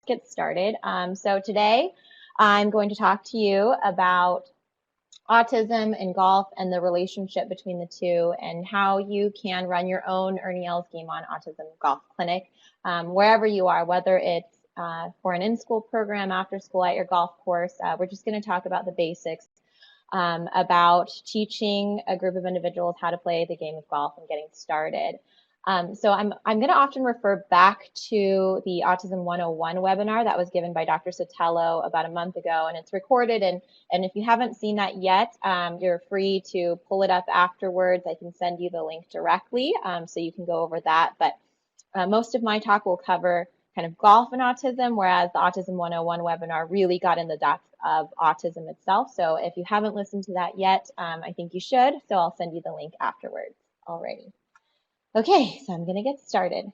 get started. So today I'm going to talk to you about autism and golf and the relationship between the two and how you can run your own Ernie Els Game On Autism Golf Clinic wherever you are, whether it's for an in-school program, after school, at your golf course. We're just going to talk about the basics about teaching a group of individuals how to play the game of golf and getting started. So I'm going to often refer back to the Autism 101 webinar that was given by Dr. Sotelo about a month ago, and it's recorded. And if you haven't seen that yet, you're free to pull it up afterwards. I can send you the link directly, so you can go over that. But most of my talk will cover kind of golf and autism, whereas the Autism 101 webinar really got in the depth of autism itself. So if you haven't listened to that yet, I think you should. So I'll send you the link afterwards already. Okay, so I'm going to get started.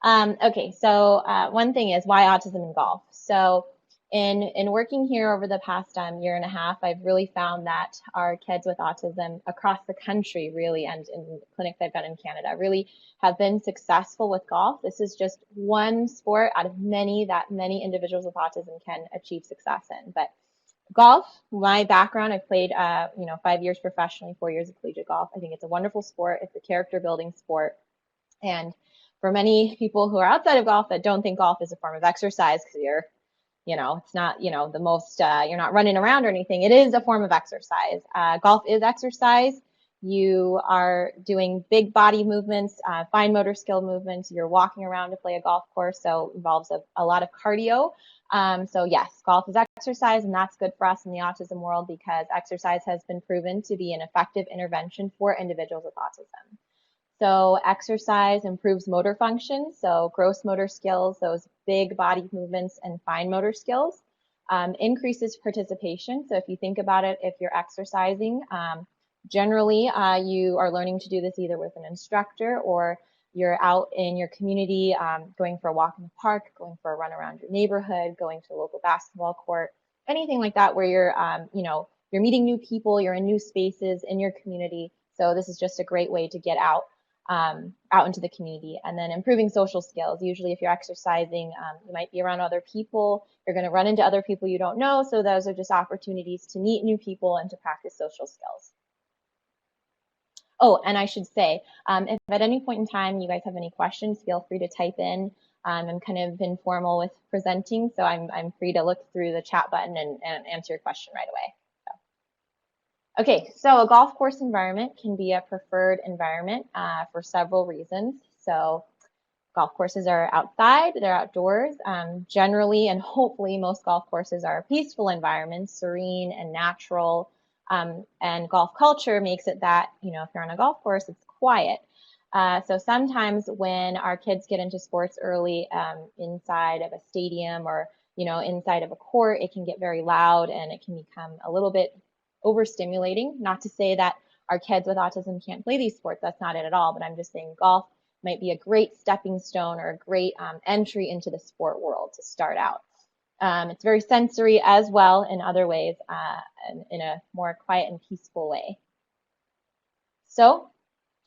Okay, so one thing is why autism in golf. So in working here over the past year and a half, I've really found that our kids with autism across the country really, and in clinics I've done in Canada, really have been successful with golf. This is just one sport out of many that many individuals with autism can achieve success in. But golf, my background, I've played 5 years professionally, 4 years of collegiate golf. I think it's a wonderful sport. It's a character building sport. And for many people who are outside of golf that don't think golf is a form of exercise, because it's not, the most, you're not running around or anything. It is a form of exercise. Golf is exercise. You are doing big body movements, fine motor skill movements. You're walking around to play a golf course, so it involves a lot of cardio. So yes, golf is exercise, and that's good for us in the autism world because exercise has been proven to be an effective intervention for individuals with autism. So exercise improves motor function, so gross motor skills, those big body movements, and fine motor skills. Increases participation. So if you think about it, if you're exercising, generally you are learning to do this either with an instructor or you're out in your community, going for a walk in the park, going for a run around your neighborhood, going to a local basketball court, anything like that where you're, you're meeting new people, you're in new spaces in your community. So this is just a great way to get out into the community. And then improving social skills. Usually if you're exercising, you might be around other people. You're going to run into other people you don't know. So those are just opportunities to meet new people and to practice social skills. Oh, and I should say, if at any point in time you guys have any questions, feel free to type in. I'm kind of informal with presenting, so I'm free to look through the chat button and answer your question right away. Okay, so a golf course environment can be a preferred environment for several reasons. So golf courses are outside, they're outdoors. Generally and hopefully most golf courses are peaceful environments, serene and natural. And golf culture makes it that, if you're on a golf course, it's quiet. So sometimes when our kids get into sports early inside of a stadium or, inside of a court, it can get very loud and it can become a little bit overstimulating. Not to say that our kids with autism can't play these sports. That's not it at all. But I'm just saying golf might be a great stepping stone or a great entry into the sport world to start out. It's very sensory as well in other ways, in a more quiet and peaceful way. So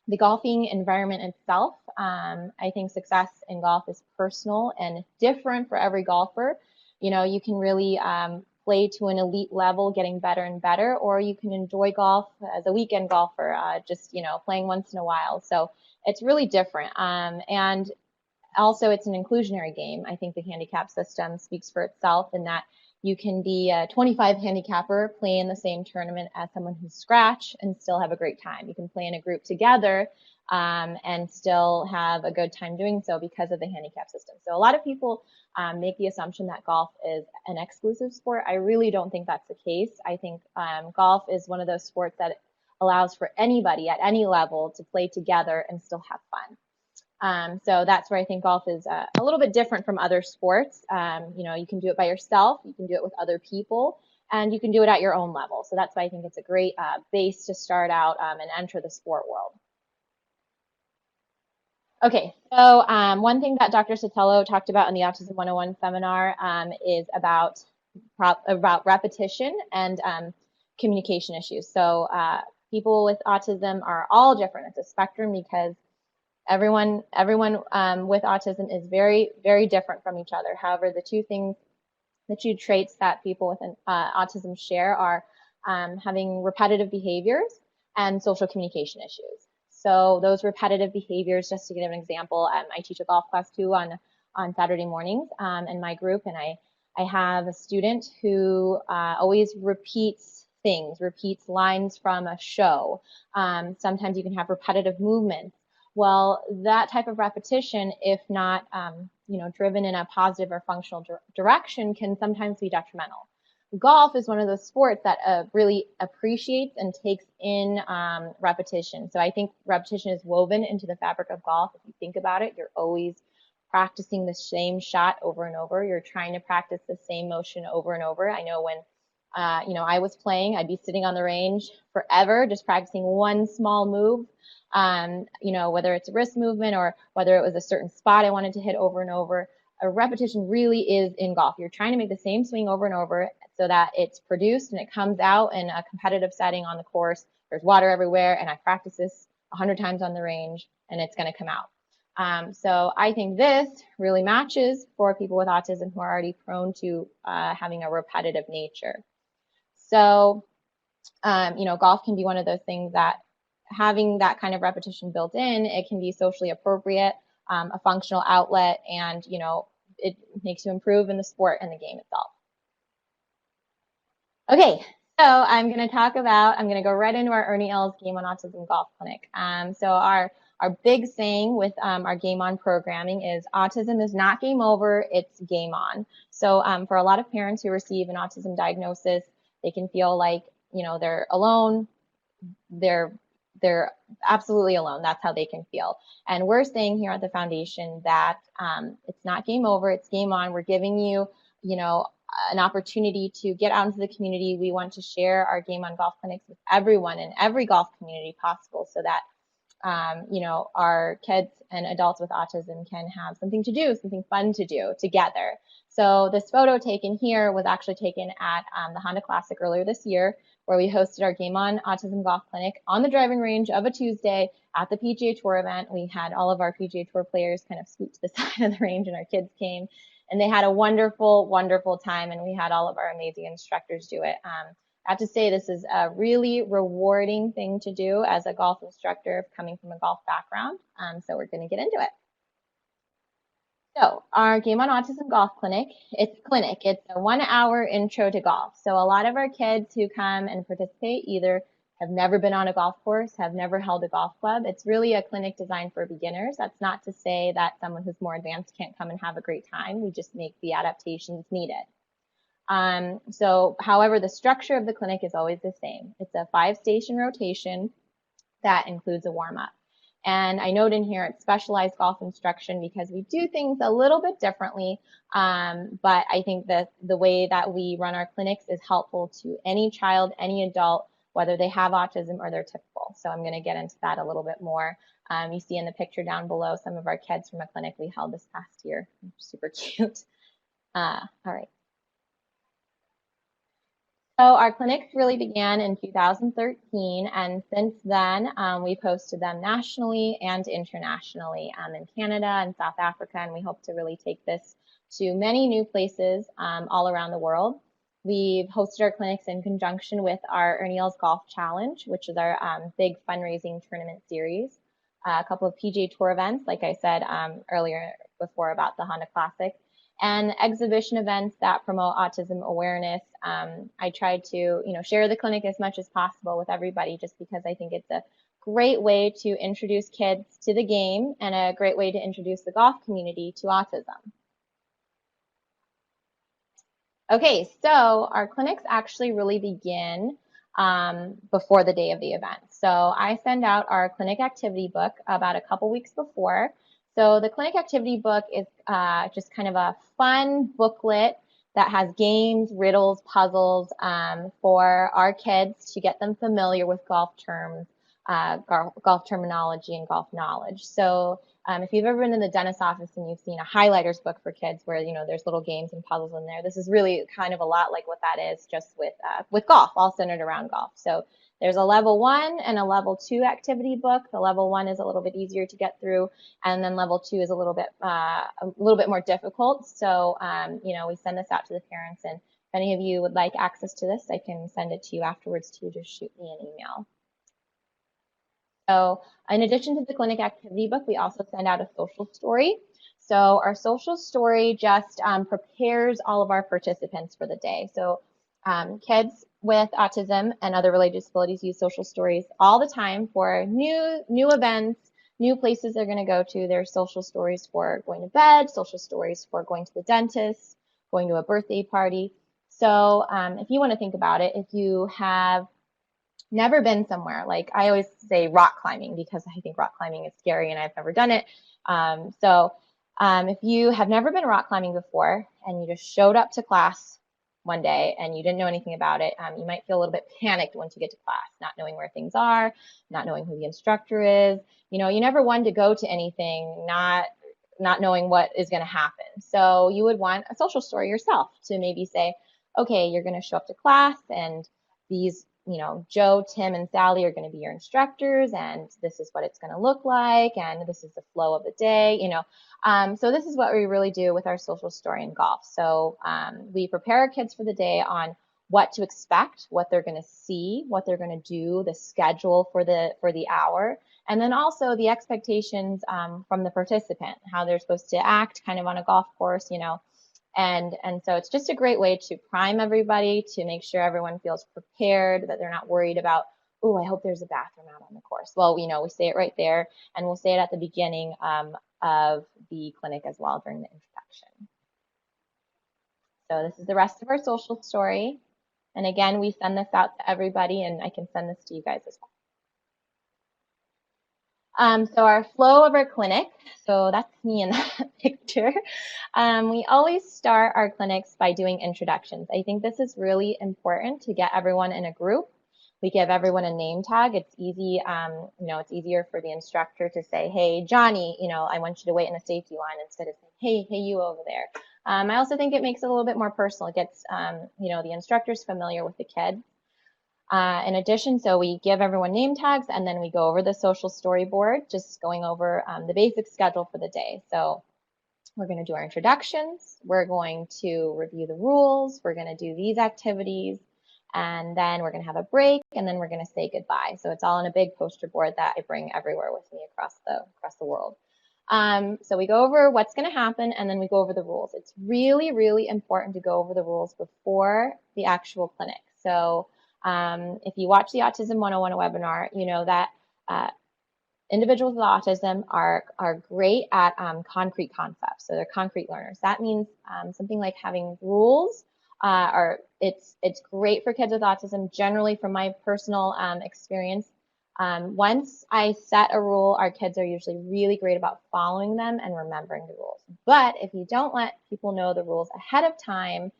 the golfing environment itself, I think success in golf is personal and different for every golfer. You can really play to an elite level, getting better and better, or you can enjoy golf as a weekend golfer, just, playing once in a while. So it's really different. And also, it's an inclusionary game. I think the handicap system speaks for itself in that you can be a 25 handicapper, play in the same tournament as someone who's scratch and still have a great time. You can play in a group together and still have a good time doing so because of the handicap system. So a lot of people make the assumption that golf is an exclusive sport. I really don't think that's the case. I think golf is one of those sports that allows for anybody at any level to play together and still have fun. So that's where I think golf is a little bit different from other sports. You can do it by yourself, you can do it with other people, and you can do it at your own level. So that's why I think it's a great base to start out and enter the sport world. Okay, so one thing that Dr. Sotelo talked about in the Autism 101 seminar is about repetition and communication issues. So people with autism are all different. It's a spectrum because Everyone with autism is very, very different from each other. However, the two traits that people with autism share are having repetitive behaviors and social communication issues. So those repetitive behaviors, just to give an example, I teach a golf class too on Saturday mornings in my group, and I have a student who always repeats things, repeats lines from a show. Sometimes you can have repetitive movements. Well, that type of repetition, if not driven in a positive or functional direction, can sometimes be detrimental. Golf is one of those sports that really appreciates and takes in repetition. So I think repetition is woven into the fabric of golf. If you think about it, you're always practicing the same shot over and over. You're trying to practice the same motion over and over. I know when I was playing, I'd be sitting on the range forever, just practicing one small move. Whether it's a wrist movement or whether it was a certain spot I wanted to hit over and over. A repetition really is in golf. You're trying to make the same swing over and over so that it's produced and it comes out in a competitive setting on the course. There's water everywhere, and I practice this 100 times on the range, and it's going to come out. So I think this really matches for people with autism who are already prone to having a repetitive nature. So, golf can be one of those things that having that kind of repetition built in, it can be socially appropriate, a functional outlet, and, it makes you improve in the sport and the game itself. Okay, so I'm going to go right into our Ernie Els Game on Autism Golf Clinic. So our big saying with our Game On programming is autism is not game over, it's game on. So for a lot of parents who receive an autism diagnosis, they can feel like, they're alone, they're absolutely alone. That's how they can feel. And we're saying here at the foundation that it's not game over, it's game on. We're giving you, an opportunity to get out into the community. We want to share our Game On golf clinics with everyone in every golf community possible so that, our kids and adults with autism can have something to do, something fun to do together. So this photo taken here was actually taken at the Honda Classic earlier this year, where we hosted our Game On Autism Golf Clinic on the driving range of a Tuesday at the PGA Tour event. We had all of our PGA Tour players kind of scoot to the side of the range, and our kids came, and they had a wonderful, wonderful time, and we had all of our amazing instructors do it. I have to say this is a really rewarding thing to do as a golf instructor coming from a golf background, so we're going to get into it. So our Game On Autism Golf Clinic, it's a 1 hour intro to golf. So a lot of our kids who come and participate either have never been on a golf course, have never held a golf club. It's really a clinic designed for beginners. That's not to say that someone who's more advanced can't come and have a great time. We just make the adaptations needed. However, the structure of the clinic is always the same. It's a 5-station rotation that includes a warm-up. And I note in here it's specialized golf instruction because we do things a little bit differently, but I think that the way that we run our clinics is helpful to any child, any adult, whether they have autism or they're typical. So I'm going to get into that a little bit more. You see in the picture down below some of our kids from a clinic we held this past year. Super cute. All right. So our clinics really began in 2013, and since then we've hosted them nationally and internationally in Canada and South Africa, and we hope to really take this to many new places all around the world. We've hosted our clinics in conjunction with our Ernie Els Golf Challenge, which is our big fundraising tournament series, a couple of PGA Tour events, like I said earlier before about the Honda Classic, and exhibition events that promote autism awareness. I try to, share the clinic as much as possible with everybody just because I think it's a great way to introduce kids to the game and a great way to introduce the golf community to autism. Okay, so our clinics actually really begin before the day of the event. So I send out our clinic activity book about a couple weeks before. So the clinic activity book is just kind of a fun booklet that has games, riddles, puzzles for our kids to get them familiar with golf terms, golf terminology, and golf knowledge. So if you've ever been in the dentist's office and you've seen a highlighters book for kids where, there's little games and puzzles in there, this is really kind of a lot like what that is, just with golf, all centered around golf. So There's a level 1 and a level 2 activity book. The level 1 is a little bit easier to get through, and then level 2 is a little bit more difficult. So, we send this out to the parents, and if any of you would like access to this, I can send it to you afterwards too. Just shoot me an email. So in addition to the clinic activity book, we also send out a social story. So our social story just prepares all of our participants for the day. So kids with autism and other related disabilities use social stories all the time for new events, new places they're going to go to. There's social stories for going to bed, social stories for going to the dentist, going to a birthday party. So if you want to think about it, if you have never been somewhere, like I always say rock climbing because I think rock climbing is scary and I've never done it. If you have never been rock climbing before and you just showed up to class one day and you didn't know anything about it, you might feel a little bit panicked once you get to class, not knowing where things are, not knowing who the instructor is. You never wanted to go to anything not knowing what is going to happen. So you would want a social story yourself to maybe say, okay, you're going to show up to class and these Joe, Tim, and Sally are going to be your instructors, and this is what it's going to look like, and this is the flow of the day, So this is what we really do with our social story in golf. So we prepare our kids for the day on what to expect, what they're going to see, what they're going to do, the schedule for the hour, and then also the expectations from the participant, how they're supposed to act kind of on a golf course, And so it's just a great way to prime everybody, to make sure everyone feels prepared, that they're not worried about, oh, I hope there's a bathroom out on the course. Well, we say it right there, and we'll say it at the beginning of the clinic as well during the introduction. So this is the rest of our social story. And again, we send this out to everybody, and I can send this to you guys as well. So our flow of our clinic, so that's me in that picture. We always start our clinics by doing introductions. I think this is really important to get everyone in a group. We give everyone a name tag. It's easy, it's easier for the instructor to say, hey, Johnny, I want you to wait in the safety line instead of saying, hey, you over there. I also think it makes it a little bit more personal. It gets, the instructors familiar with the kids. In addition, so we give everyone name tags, and then we go over the social storyboard, just going over the basic schedule for the day. So we're going to do our introductions, we're going to review the rules, we're going to do these activities, and then we're going to have a break, and then we're going to say goodbye. So it's all on a big poster board that I bring everywhere with me across the world. So we go over what's going to happen, and then we go over the rules. It's really, really important to go over the rules before the actual clinic. So if you watch the Autism 101 webinar, you know that individuals with autism are great at concrete concepts. So they're concrete learners. That means something like having rules, it's great for kids with autism. Generally, from my personal experience, once I set a rule, our kids are usually really great about following them and remembering the rules. But if you don't let people know the rules ahead of time,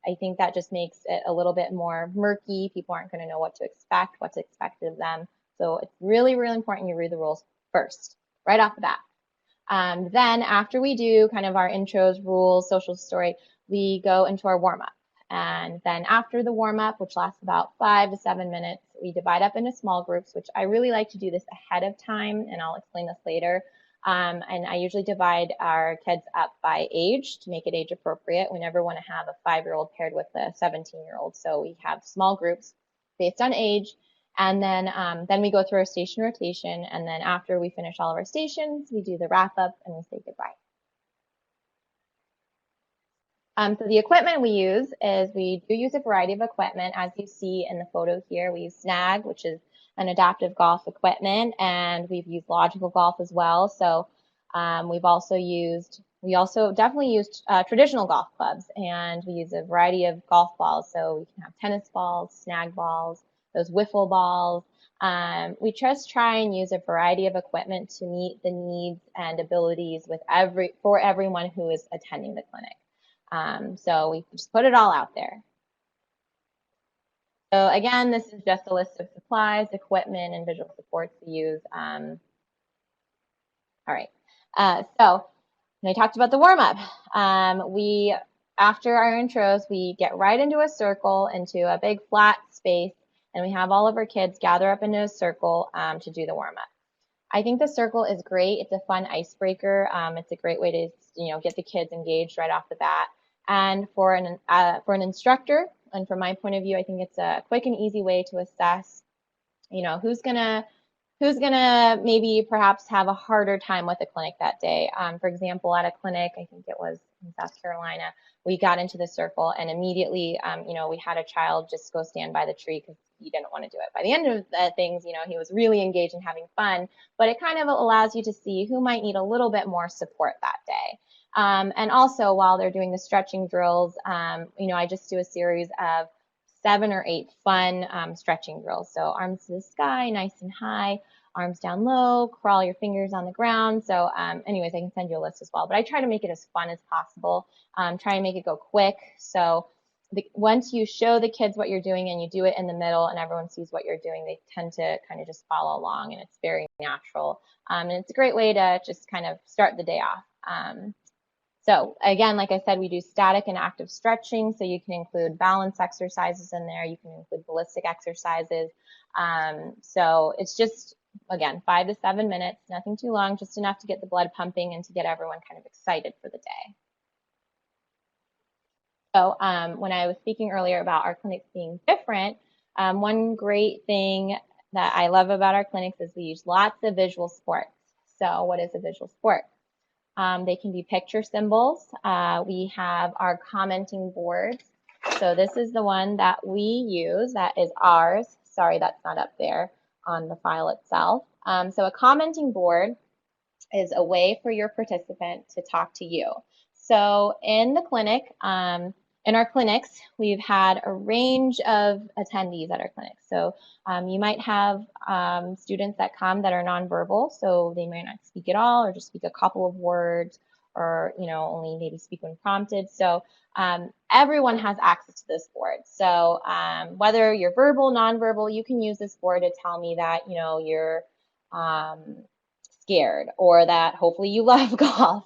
I think that just makes it a little bit more murky. People aren't going to know what to expect, what's expected of them. So it's really, really important you read the rules first, right off the bat. Then after we do kind of our intros, rules, social story, we go into our warm-up. And then after the warm-up, which lasts about 5 to 7 minutes, we divide up into small groups, which I really like to do this ahead of time, and I'll explain this later. And I usually divide our kids up by age to make it age appropriate. We never want to have a 5-year-old paired with a 17-year-old. So we have small groups based on age. And then we go through our station rotation. And then after we finish all of our stations, we do the wrap up and we say goodbye. So the equipment we use is we do use a variety of equipment. As you see in the photo here, we use Snag, which is an adaptive golf equipment, and we've used Logical Golf as well. So we also definitely used traditional golf clubs, and we use a variety of golf balls. So we can have tennis balls, Snag balls, those wiffle balls. We just try and use a variety of equipment to meet the needs and abilities for everyone who is attending the clinic. So we just put it all out there. So again, this is just a list of supplies, equipment, and visual supports we use. All right. So when I talked about the warm-up, after our intros, we get right into a circle, into a big flat space, and we have all of our kids gather up into a circle to do the warm-up. I think the circle is great. It's a fun icebreaker. It's a great way to get the kids engaged right off the bat. And for an instructor, and from my point of view, I think it's a quick and easy way to assess, who's gonna maybe perhaps have a harder time with the clinic that day. For example, at a clinic, I think it was in South Carolina, we got into the circle and immediately, we had a child just go stand by the tree because he didn't want to do it. By the end of things, he was really engaged and having fun, but it kind of allows you to see who might need a little bit more support that day. And also while they're doing the stretching drills, I just do a series of 7 or 8 fun stretching drills. So arms to the sky, nice and high, arms down low, crawl your fingers on the ground. So anyways, I can send you a list as well. But I try to make it as fun as possible, try and make it go quick. So once you show the kids what you're doing and you do it in the middle and everyone sees what you're doing, they tend to kind of just follow along, and it's very natural. And it's a great way to just kind of start the day off. So again, like I said, we do static and active stretching, so you can include balance exercises in there. You can include ballistic exercises. So it's just, again, 5 to 7 minutes, nothing too long, just enough to get the blood pumping and to get everyone kind of excited for the day. So when I was speaking earlier about our clinics being different, one great thing that I love about our clinics is we use lots of visual supports. So what is a visual support? They can be picture symbols. We have our commenting boards. So this is the one that we use. That is ours. Sorry, that's not up there on the file itself. So a commenting board is a way for your participant to talk to you. So in the clinic, in our clinics, we've had a range of attendees at our clinics. So you might have students that come that are nonverbal, so they might not speak at all or just speak a couple of words, or only maybe speak when prompted. So everyone has access to this board. So whether you're verbal, nonverbal, you can use this board to tell me that you're scared, or that hopefully you love golf,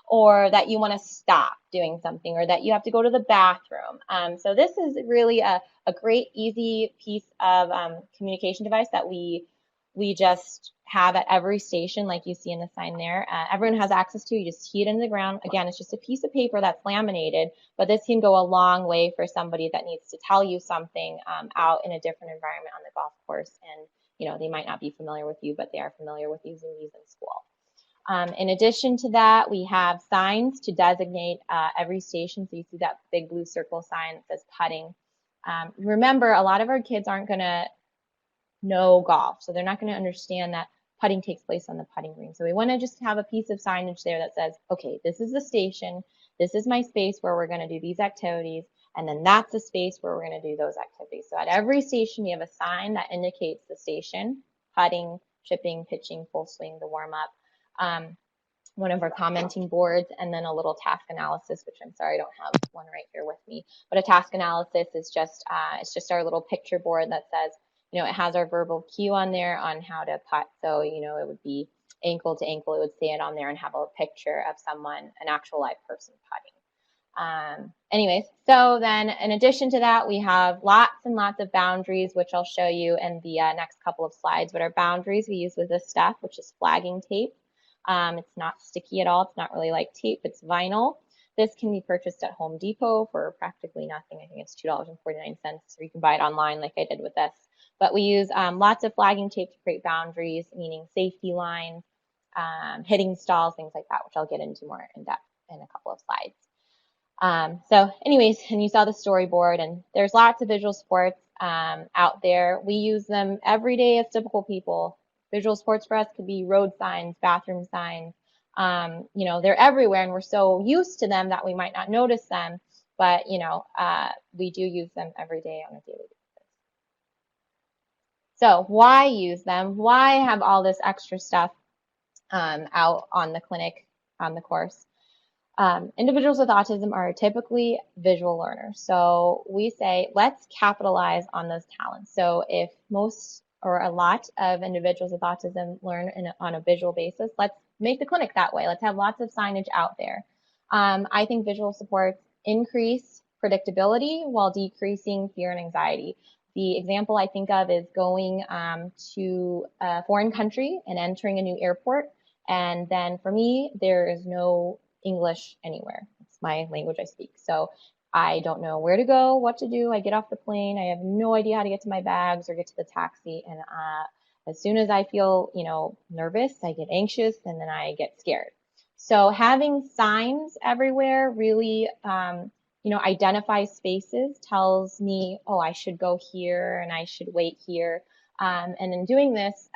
or that you want to stop doing something, or that you have to go to the bathroom. So this is really a great, easy piece of communication device that we just have at every station, like you see in the sign there. Everyone has access to. You just key it into the ground. Again, it's just a piece of paper that's laminated, but this can go a long way for somebody that needs to tell you something out in a different environment on the golf course, and they might not be familiar with you, but they are familiar with using these in school. In addition to that, we have signs to designate every station. So you see that big blue circle sign that says putting. Remember, a lot of our kids aren't going to know golf, so they're not going to understand that putting takes place on the putting green. So we want to just have a piece of signage there that says, okay, this is the station, this is my space where we're going to do these activities, and then that's the space where we're going to do those activities. So at every station, we have a sign that indicates the station: putting, chipping, pitching, full swing, the warm-up. One of our commenting boards, and then a little task analysis, which I'm sorry I don't have one right here with me. But a task analysis is just it's just our little picture board that says, it has our verbal cue on there on how to putt. So it would be ankle to ankle. It would say it on there and have a picture of someone, an actual live person putting. Anyways, so then in addition to that, we have lots and lots of boundaries, which I'll show you in the next couple of slides. But our boundaries we use with this stuff, which is flagging tape. It's not sticky at all. It's not really like tape. It's vinyl. This can be purchased at Home Depot for practically nothing. I think it's $2.49, or you can buy it online like I did with this. But we use lots of flagging tape to create boundaries, meaning safety lines, hitting stalls, things like that, which I'll get into more in depth in a couple of slides. So anyways, and you saw the storyboard, and there's lots of visual supports out there. We use them every day as typical people. Visual supports for us could be road signs, bathroom signs. They're everywhere, and we're so used to them that we might not notice them, but we do use them every day on a daily basis. So why use them? Why have all this extra stuff out on the clinic, on the course? Individuals with autism are typically visual learners. So we say, let's capitalize on those talents. So if most or a lot of individuals with autism learn on a visual basis, let's make the clinic that way. Let's have lots of signage out there. I think visual supports increase predictability while decreasing fear and anxiety. The example I think of is going to a foreign country and entering a new airport. And then for me, there is no English anywhere. It's my language I speak. So I don't know where to go, what to do. I get off the plane. I have no idea how to get to my bags or get to the taxi. And as soon as I feel, nervous, I get anxious and then I get scared. So having signs everywhere really, identifies spaces, tells me, oh, I should go here and I should wait here. And in doing this,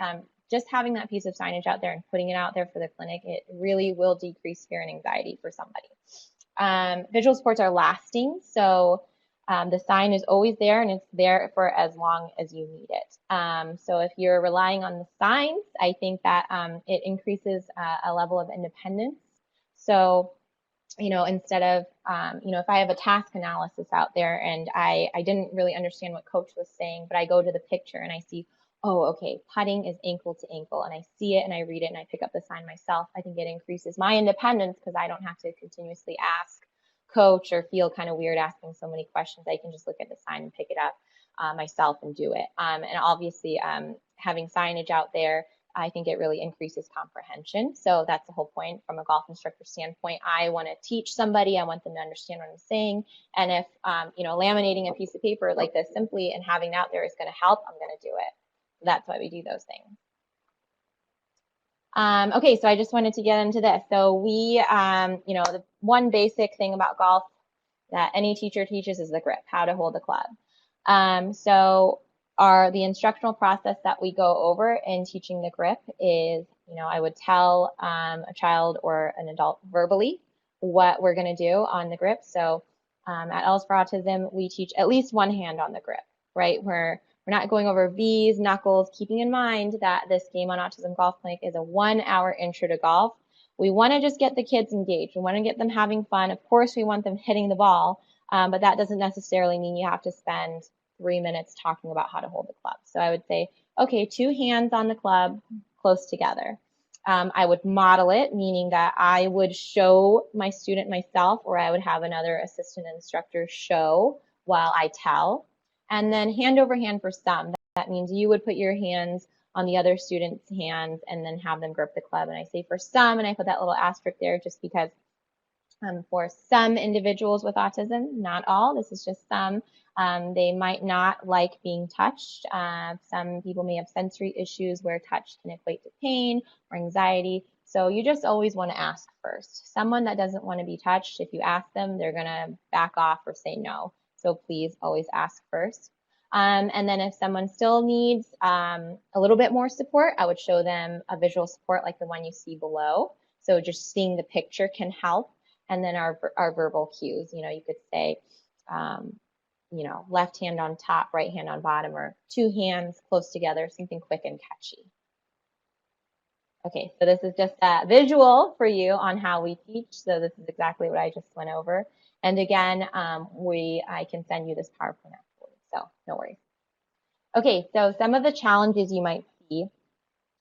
just having that piece of signage out there and putting it out there for the clinic, it really will decrease fear and anxiety for somebody. Visual supports are lasting, so the sign is always there and it's there for as long as you need it. So if you're relying on the signs, I think that it increases a level of independence. So, instead of, if I have a task analysis out there and I didn't really understand what coach was saying, but I go to the picture and I see, oh, okay, putting is ankle to ankle, and I see it and I read it and I pick up the sign myself, I think it increases my independence because I don't have to continuously ask coach or feel kind of weird asking so many questions. I can just look at the sign and pick it up myself and do it. And obviously, having signage out there, I think it really increases comprehension. So that's the whole point from a golf instructor standpoint. I want to teach somebody. I want them to understand what I'm saying. And if, laminating a piece of paper like this simply and having it out there is going to help, I'm going to do it. That's why we do those things. Okay, so I just wanted to get into this. So we, the one basic thing about golf that any teacher teaches is the grip, how to hold the club. So the instructional process that we go over in teaching the grip is, I would tell a child or an adult verbally what we're going to do on the grip. So at Els for Autism, we teach at least one hand on the grip, right? We're not going over V's, knuckles, keeping in mind that this Game on Autism Golf Clinic is a 1-hour intro to golf. We want to just get the kids engaged. We want to get them having fun. Of course, we want them hitting the ball, but that doesn't necessarily mean you have to spend 3 minutes talking about how to hold the club. So I would say, okay, 2 hands on the club, close together. I would model it, meaning that I would show my student myself, or I would have another assistant instructor show while I tell. And then hand over hand for some. That means you would put your hands on the other student's hands and then have them grip the club. And I say for some, and I put that little asterisk there just because for some individuals with autism, not all, this is just some, they might not like being touched. Some people may have sensory issues where touch can equate to pain or anxiety. So you just always want to ask first. Someone that doesn't want to be touched, if you ask them, they're going to back off or say no. So please always ask first. And then if someone still needs a little bit more support, I would show them a visual support like the one you see below. So just seeing the picture can help. And then our verbal cues, you could say, left hand on top, right hand on bottom, or 2 hands close together, something quick and catchy. Okay, so this is just a visual for you on how we teach. So this is exactly what I just went over. And again, I can send you this PowerPoint afterwards, so no worries. Okay, so some of the challenges you might see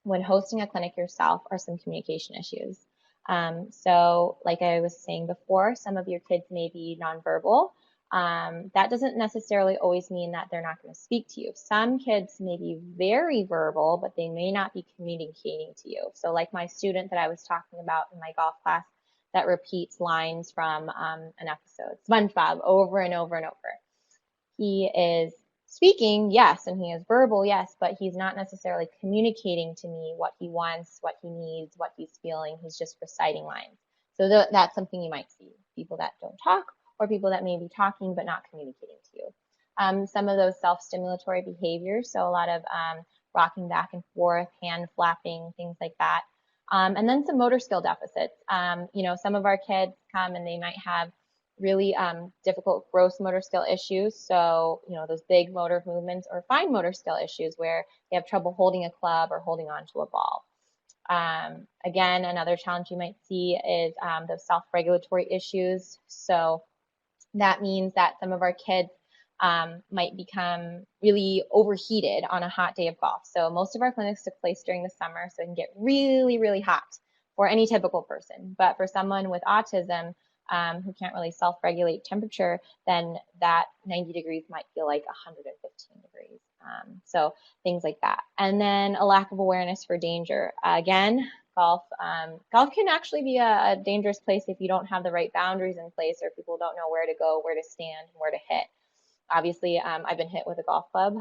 when hosting a clinic yourself are some communication issues. So like I was saying before, some of your kids may be nonverbal. That doesn't necessarily always mean that they're not going to speak to you. Some kids may be very verbal, but they may not be communicating to you. So like my student that I was talking about in my golf class that repeats lines from an episode, SpongeBob, over and over and over. He is speaking, yes, and he is verbal, yes, but he's not necessarily communicating to me what he wants, what he needs, what he's feeling. He's just reciting lines. So that's something you might see, people that don't talk or people that may be talking but not communicating to you. Some of those self-stimulatory behaviors, so a lot of rocking back and forth, hand flapping, things like that. And then some motor skill deficits. Some of our kids come and they might have really difficult gross motor skill issues. So, those big motor movements, or fine motor skill issues where they have trouble holding a club or holding onto a ball. Again, another challenge you might see is those self-regulatory issues. So that means that some of our kids might become really overheated on a hot day of golf. So most of our clinics took place during the summer, so it can get really, really hot for any typical person. But for someone with autism, who can't really self-regulate temperature, then that 90 degrees might feel like 115 degrees. So things like that. And then a lack of awareness for danger. Again, golf can actually be a dangerous place if you don't have the right boundaries in place, or people don't know where to go, where to stand, and where to hit. Obviously, I've been hit with a golf club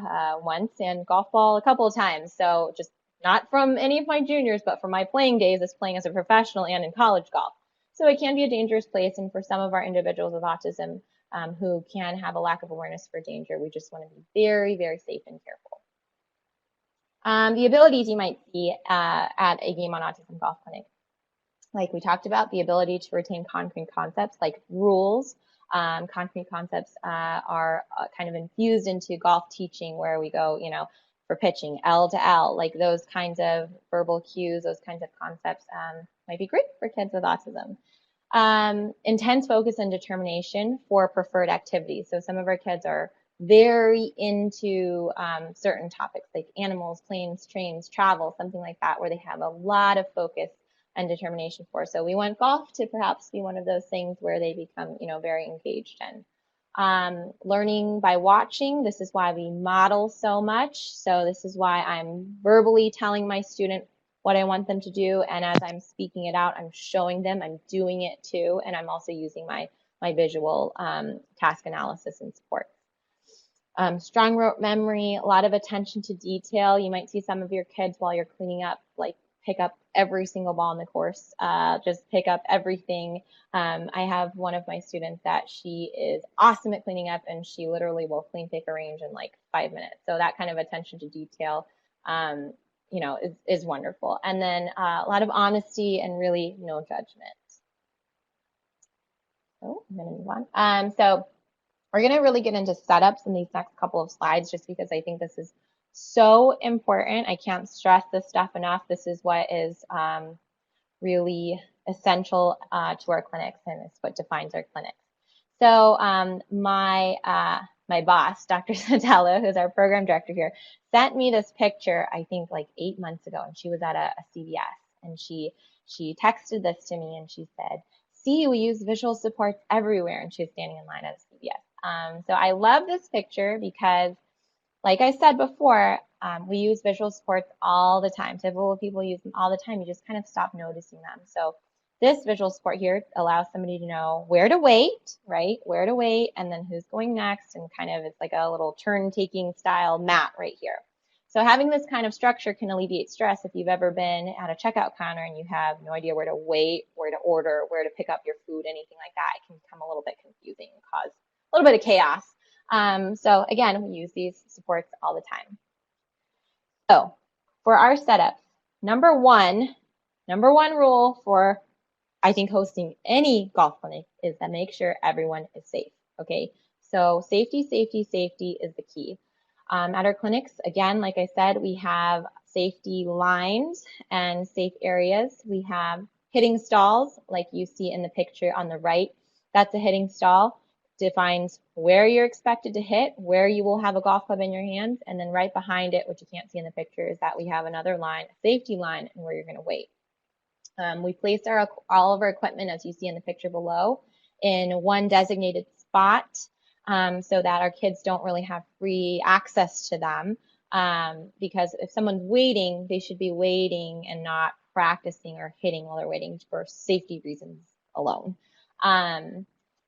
once and golf ball a couple of times. So just not from any of my juniors, but from my playing days as playing as a professional and in college golf. So it can be a dangerous place. And for some of our individuals with autism who can have a lack of awareness for danger, we just want to be very, very safe and careful. The abilities you might see at a Game on Autism Golf Clinic. Like we talked about, the ability to retain concrete concepts like rules. Concrete concepts are kind of infused into golf teaching, where we go, for pitching, L to L, like those kinds of verbal cues, those kinds of concepts might be great for kids with autism. Intense focus and determination for preferred activities. So some of our kids are very into certain topics like animals, planes, trains, travel, something like that, where they have a lot of focus and determination for. So we want golf to perhaps be one of those things where they become, very engaged in. Learning by watching. This is why we model so much. So this is why I'm verbally telling my student what I want them to do, and as I'm speaking it out, I'm showing them I'm doing it too, and I'm also using my visual task analysis and support. Strong rote memory, a lot of attention to detail. You might see some of your kids while you're cleaning up, like pick up every single ball in the course, just pick up everything. I have one of my students that she is awesome at cleaning up, and she literally will clean pick a range in like 5 minutes. So that kind of attention to detail, is wonderful. And then a lot of honesty and really no judgment. So I'm going to move on. So we're going to really get into setups in these next couple of slides, just because I think this is so important. I can't stress this stuff enough. This is what is really essential to our clinics, and it's what defines our clinics. So my boss, Dr. Santella, who's our program director here, sent me this picture, I think like 8 months ago, and she was at a CVS, and she texted this to me, and she said, "See, we use visual supports everywhere," and she was standing in line at a CVS. So I love this picture because, like I said before, we use visual supports all the time. Typical people use them all the time. You just kind of stop noticing them. So this visual support here allows somebody to know where to wait, right? Where to wait, and then who's going next, and kind of it's like a little turn-taking style map right here. So having this kind of structure can alleviate stress if you've ever been at a checkout counter and you have no idea where to wait, where to order, where to pick up your food, anything like that. It can become a little bit confusing and cause a little bit of chaos. So again, we use these supports all the time. So for our setup, number one rule for, I think, hosting any golf clinic is to make sure everyone is safe, okay? So safety is the key. At our clinics, again, like I said, we have safety lines and safe areas. We have hitting stalls, like you see in the picture on the right. That's a hitting stall. Defines where you're expected to hit, where you will have a golf club in your hands, and then right behind it, which you can't see in the picture, is that we have another line, a safety line, and where you're going to wait. We place all of our equipment, as you see in the picture below, in one designated spot so that our kids don't really have free access to them, because if someone's waiting, they should be waiting and not practicing or hitting while they're waiting for safety reasons alone.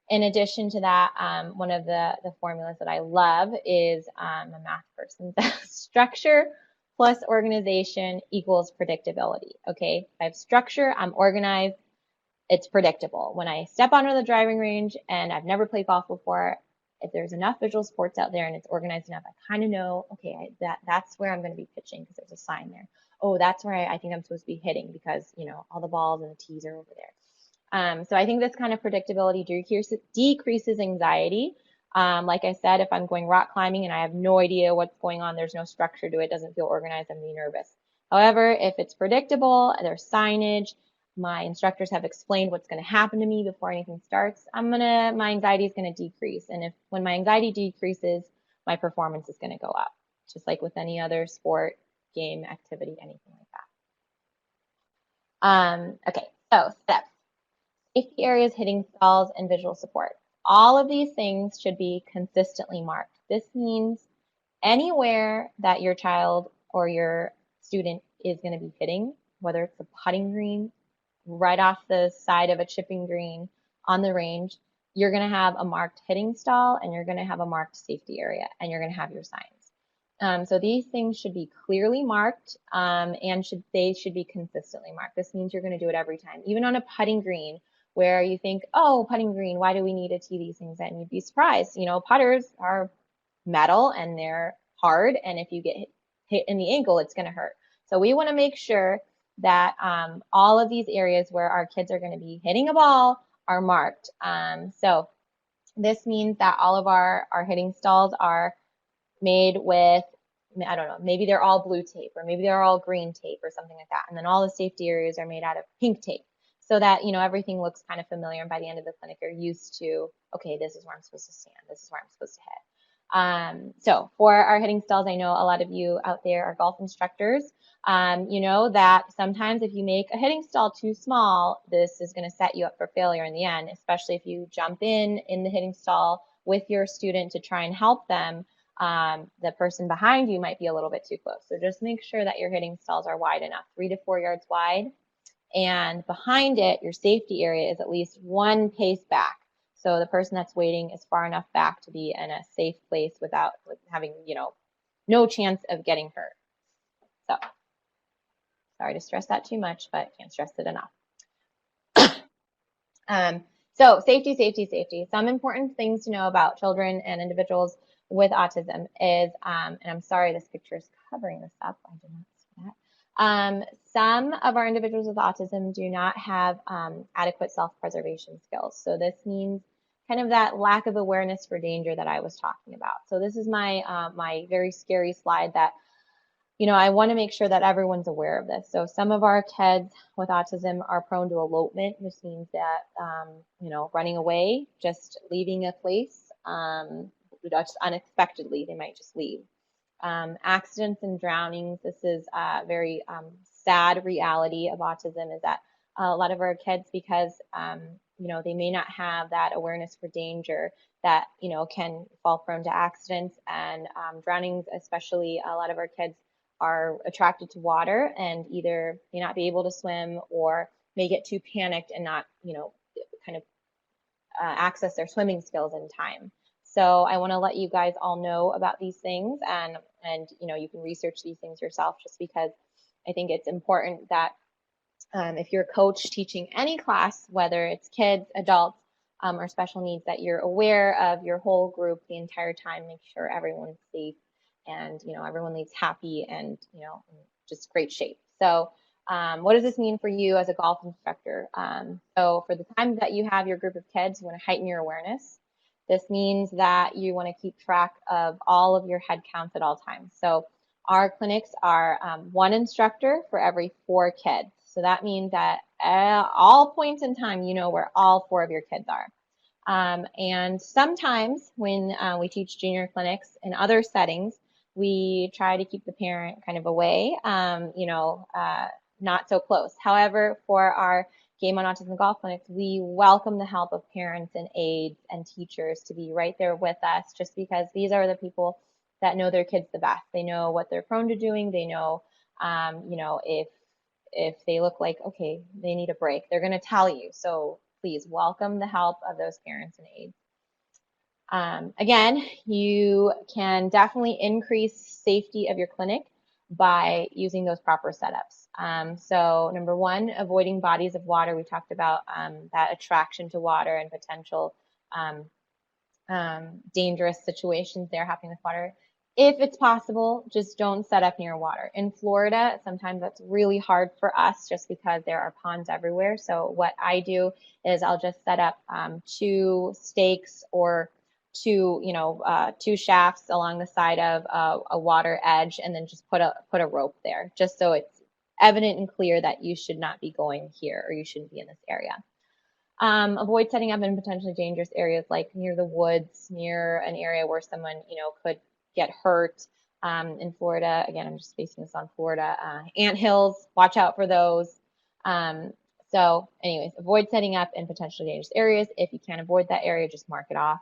In addition to that, one of the formulas that I love is, I'm a math person, structure plus organization equals predictability, okay? If I have structure, I'm organized, it's predictable. When I step onto the driving range and I've never played golf before, if there's enough visual supports out there and it's organized enough, I kind of know, okay, that's where I'm going to be pitching because there's a sign there. Oh, that's where I think I'm supposed to be hitting because, all the balls and the tees are over there. So I think this kind of predictability decreases anxiety. Like I said, if I'm going rock climbing and I have no idea what's going on, there's no structure to it, doesn't feel organized, I'm being nervous. However, if it's predictable, there's signage, my instructors have explained what's going to happen to me before anything starts, my anxiety is going to decrease. And when my anxiety decreases, my performance is going to go up, just like with any other sport, game, activity, anything like that. Okay, so steps. Safety areas, hitting stalls, and visual support. All of these things should be consistently marked. This means anywhere that your child or your student is going to be hitting, whether it's a putting green, right off the side of a chipping green on the range, you're going to have a marked hitting stall and you're going to have a marked safety area and you're going to have your signs. So these things should be clearly marked and they should be consistently marked. This means you're going to do it every time, even on a putting green where you think, oh, putting green, why do we need to tee these things in? You'd be surprised. You know, putters are metal and they're hard, and if you get hit in the ankle, it's going to hurt. So we want to make sure that all of these areas where our kids are going to be hitting a ball are marked. So this means that all of our hitting stalls are made with, I don't know, maybe they're all blue tape or maybe they're all green tape or something like that. And then all the safety areas are made out of pink tape so that, you know, everything looks kind of familiar. And by the end of the clinic, you're used to, okay, this is where I'm supposed to stand. This is where I'm supposed to hit. So for our hitting stalls, I know a lot of you out there are golf instructors. You know that sometimes if you make a hitting stall too small, this is going to set you up for failure in the end, especially if you jump in the hitting stall with your student to try and help them. The person behind you might be a little bit too close. So just make sure that your hitting stalls are wide enough, 3 to 4 yards wide. And behind it, your safety area is at least 1 pace back. So the person that's waiting is far enough back to be in a safe place without having, you know, no chance of getting hurt. So sorry to stress that too much, but can't stress it enough. So safety, safety, safety. Some important things to know about children and individuals with autism is, and I'm sorry this picture is covering this up, I did not see that. Some of our individuals with autism do not have adequate self-preservation skills. So this means kind of that lack of awareness for danger that I was talking about. So this is my, my very scary slide that, you know, I want to make sure that everyone's aware of this. So some of our kids with autism are prone to elopement, which means that, you know, running away, just leaving a place, just unexpectedly, they might just leave. Accidents and drownings, this is a very sad reality of autism, is that a lot of our kids, because, you know, they may not have that awareness for danger, that, you know, can fall prone to accidents and drownings, especially a lot of our kids are attracted to water and either may not be able to swim or may get too panicked and not, you know, kind of access their swimming skills in time. So I want to let you guys all know about these things, and you know, you can research these things yourself, just because I think it's important that if you're a coach teaching any class, whether it's kids, adults, or special needs, that you're aware of your whole group the entire time, make sure everyone's safe and, you know, everyone leaves happy and, you know, in just great shape. So what does this mean for you as a golf instructor? So for the time that you have your group of kids, you want to heighten your awareness. This means that you want to keep track of all of your head counts at all times. So our clinics are 1 instructor for every 4 kids. So that means that at all points in time, you know where all 4 of your kids are. And sometimes when we teach junior clinics in other settings, we try to keep the parent kind of away, you know, not so close. However, for our Game on Autism Golf clinics, we welcome the help of parents and aides and teachers to be right there with us, just because these are the people that know their kids the best. They know what they're prone to doing. They know, you know, if they look like, okay, they need a break, they're going to tell you. So please welcome the help of those parents and aides. Again, you can definitely increase safety of your clinic by using those proper setups. So number 1, avoiding bodies of water. We talked about that attraction to water and potential dangerous situations there happening with water. If it's possible, just don't set up near water. In Florida, sometimes that's really hard for us just because there are ponds everywhere. So what I do is I'll just set up 2 stakes or 2, you know, 2 shafts along the side of a water edge, and then just put a rope there, just so it's evident and clear that you should not be going here or you shouldn't be in this area. Avoid setting up in potentially dangerous areas like near the woods, near an area where someone, you know, could get hurt. In Florida, again, I'm just basing this on Florida, ant hills, watch out for those. So anyways, avoid setting up in potentially dangerous areas. If you can't avoid that area, just mark it off.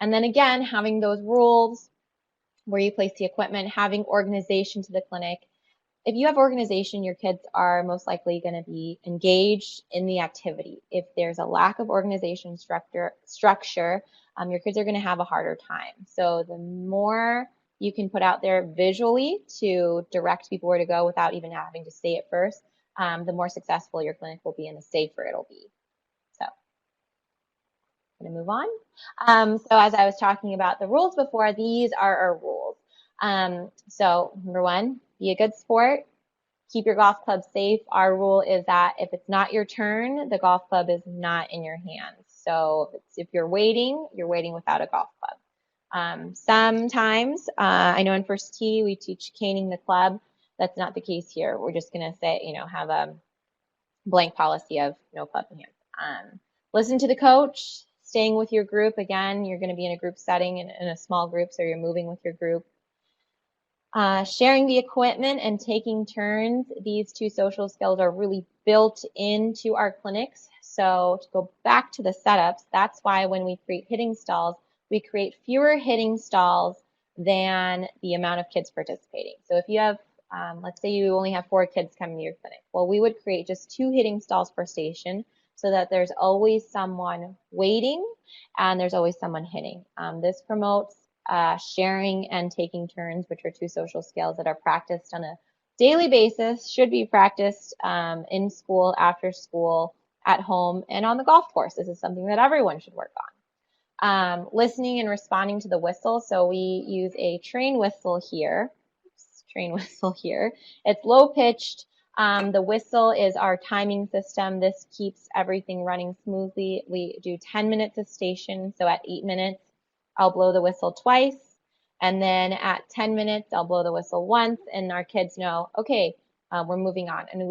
And then again, having those rules where you place the equipment, having organization to the clinic. If you have organization, your kids are most likely going to be engaged in the activity. If there's a lack of organization structure, your kids are going to have a harder time. So the more you can put out there visually to direct people where to go without even having to say it first, the more successful your clinic will be and the safer it'll be. So I'm going to move on. So as I was talking about the rules before, these are our rules. So number one, be a good sport. Keep your golf club safe. Our rule is that if it's not your turn, the golf club is not in your hands. So if you're waiting without a golf club. Sometimes, I know in first tee we teach caning the club. That's not the case here. We're just going to say, have a blank policy of no club in hand. Listen to the coach, staying with your group. Again, you're going to be in a group setting in a small group, so you're moving with your group. Sharing the equipment and taking turns, these two social skills are really built into our clinics. So to go back to the setups, that's why when we create hitting stalls, we create fewer hitting stalls than the amount of kids participating. So if you have, let's say you only have 4 kids coming to your clinic, well, we would create just 2 hitting stalls per station so that there's always someone waiting and there's always someone hitting. This promotes sharing and taking turns, which are 2 social skills that are practiced on a daily basis, should be practiced in school, after school, at home, and on the golf course. This is something that everyone should work on. Listening and responding to the whistle. So we use a train whistle here. It's low pitched. The whistle is our timing system. This keeps everything running smoothly. We do 10 minutes a station. So at 8 minutes, I'll blow the whistle twice, and then at 10 minutes, I'll blow the whistle once, and our kids know, okay, we're moving on. And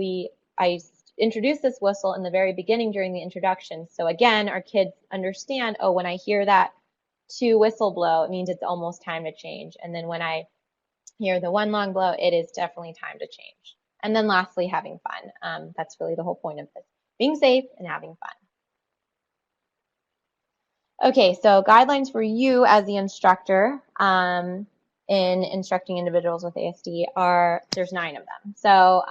I introduce this whistle in the very beginning during the introduction. So again, our kids understand, oh, when I hear that 2 whistle blow, it means it's almost time to change. And then when I hear the 1 long blow, it is definitely time to change. And then lastly, having fun. That's really the whole point of this, being safe and having fun. Okay, so guidelines for you as the instructor in instructing individuals with ASD there's 9 of them. So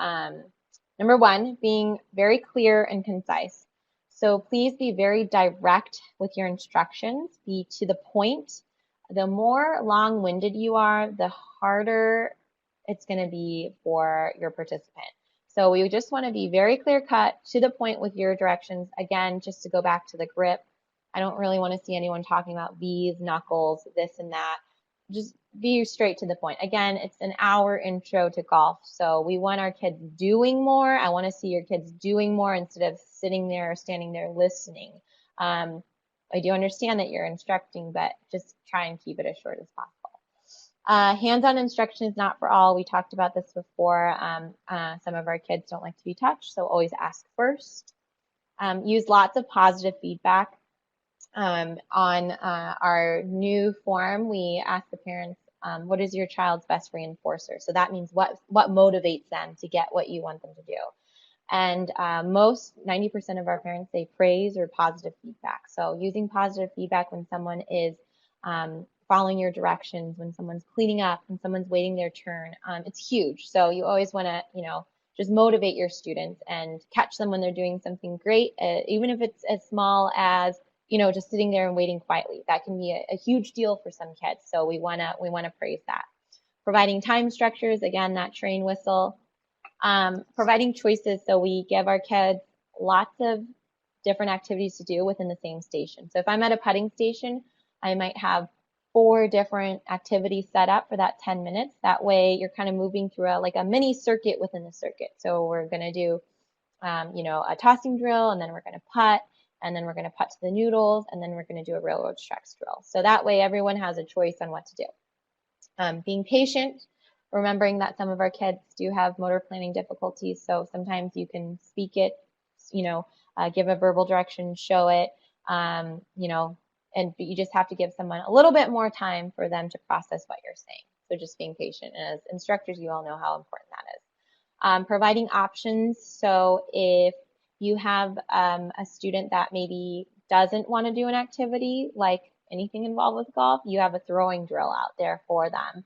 number 1, being very clear and concise. So please be very direct with your instructions, be to the point. The more long-winded you are, the harder it's going to be for your participant. So we just want to be very clear-cut, to the point with your directions. Again, just to go back to the grip, I don't really want to see anyone talking about V's, knuckles, this and that. Just be straight to the point. Again, it's an hour intro to golf, so we want our kids doing more. I want to see your kids doing more instead of sitting there or standing there listening. I do understand that you're instructing, but just try and keep it as short as possible. Hands-on instruction is not for all. We talked about this before. Some of our kids don't like to be touched, so always ask first. Use lots of positive feedback. On our new form, we ask the parents, what is your child's best reinforcer? So that means what motivates them to get what you want them to do. And 90% of our parents say praise or positive feedback. So using positive feedback when someone is following your directions, when someone's cleaning up, when someone's waiting their turn, it's huge. So you always want to, just motivate your students and catch them when they're doing something great, even if it's as small as just sitting there and waiting quietly. That can be a huge deal for some kids. So we wanna praise that. Providing time structures, again, that train whistle. Providing choices, so we give our kids lots of different activities to do within the same station. So if I'm at a putting station, I might have 4 different activities set up for that 10 minutes. That way you're kind of moving through a mini circuit within the circuit. So we're gonna do a tossing drill, and then we're gonna putt, and then we're going to putt to the noodles, and then we're going to do a railroad tracks drill. So that way everyone has a choice on what to do. Being patient, remembering that some of our kids do have motor planning difficulties, so sometimes you can speak it, give a verbal direction, show it, and you just have to give someone a little bit more time for them to process what you're saying. So just being patient. And as instructors, you all know how important that is. Providing options, so if you have a student that maybe doesn't want to do an activity like anything involved with golf, you have a throwing drill out there for them.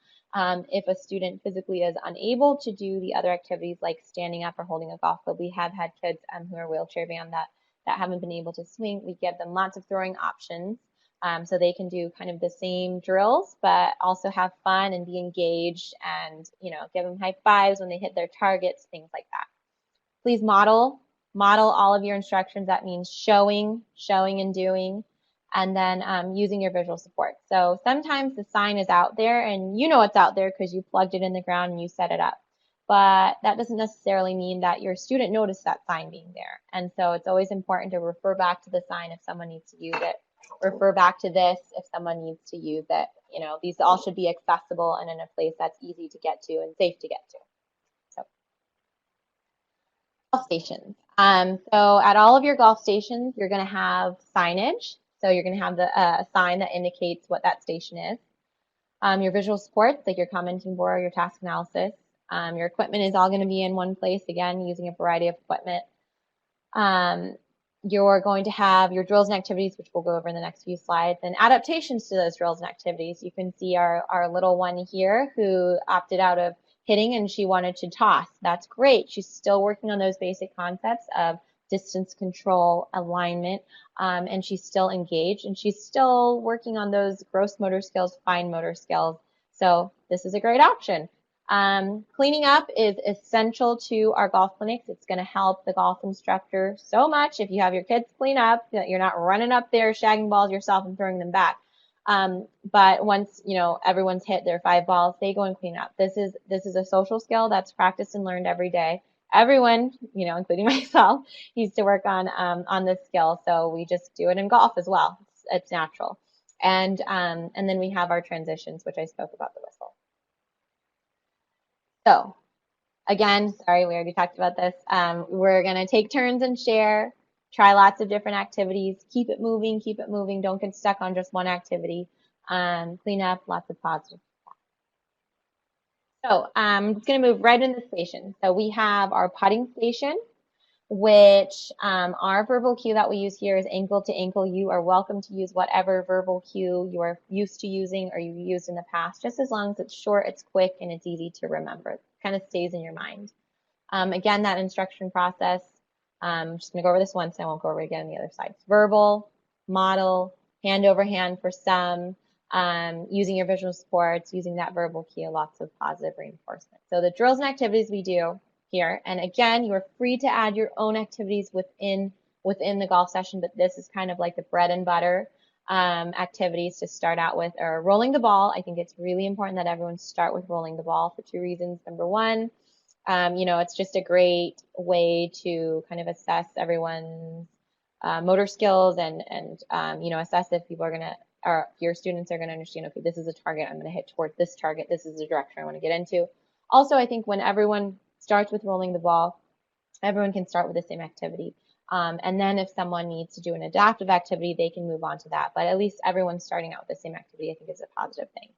If a student physically is unable to do the other activities like standing up or holding a golf club, we have had kids who are wheelchair bound that haven't been able to swing. We give them lots of throwing options. So they can do kind of the same drills, but also have fun and be engaged and, give them high fives when they hit their targets, things like that. Please model all of your instructions. That means showing and doing, and then using your visual support. So sometimes the sign is out there and you know it's out there because you plugged it in the ground and you set it up. But that doesn't necessarily mean that your student noticed that sign being there. And so it's always important to refer back to the sign if someone needs to use it. Refer back to this if someone needs to use it. These all should be accessible and in a place that's easy to get to and safe to get to. So, golf stations. So at all of your golf stations, you're going to have signage. So you're going to have the sign that indicates what that station is. Your visual supports, like your commenting board, your task analysis. Your equipment is all going to be in one place, again, using a variety of equipment. You're going to have your drills and activities, which we'll go over in the next few slides, and adaptations to those drills and activities. You can see our little one here who opted out of hitting and she wanted to toss. That's great. She's still working on those basic concepts of distance control, alignment, and she's still engaged and she's still working on those gross motor skills, fine motor skills. So this is a great option. Cleaning up is essential to our golf clinics. It's going to help the golf instructor so much if you have your kids clean up, that you're not running up there shagging balls yourself and throwing them back. But once everyone's hit their 5 balls, they go and clean up. This is a social skill that's practiced and learned every day. Everyone, including myself, needs to work on this skill. So we just do it in golf as well. It's natural. And then we have our transitions, which I spoke about the whistle. So again, sorry, we already talked about this. We're going to take turns and share, try lots of different activities, keep it moving, don't get stuck on just one activity, clean up, lots of positive. So I'm just going to move right into the station. So we have our putting station, which our verbal cue that we use here is ankle to ankle. You are welcome to use whatever verbal cue you are used to using or you've used in the past, just as long as it's short, it's quick, and it's easy to remember. It kind of stays in your mind. Again, that instruction process, I'm just going to go over this once, and I won't go over it again on the other side. Verbal, model, hand over hand for some, using your visual supports, using that verbal cue, lots of positive reinforcement. So the drills and activities we do here, and again, you are free to add your own activities within the golf session, but this is kind of like the bread and butter activities to start out with, or rolling the ball. I think it's really important that everyone start with rolling the ball for 2 reasons. Number one, it's just a great way to kind of assess everyone's motor skills and assess if people are going to, or your students are going to understand, okay, this is a target, I'm going to hit towards this target, this is the direction I want to get into. Also, I think when everyone starts with rolling the ball, everyone can start with the same activity. And then if someone needs to do an adaptive activity, they can move on to that. But at least everyone's starting out with the same activity, I think, is a positive thing.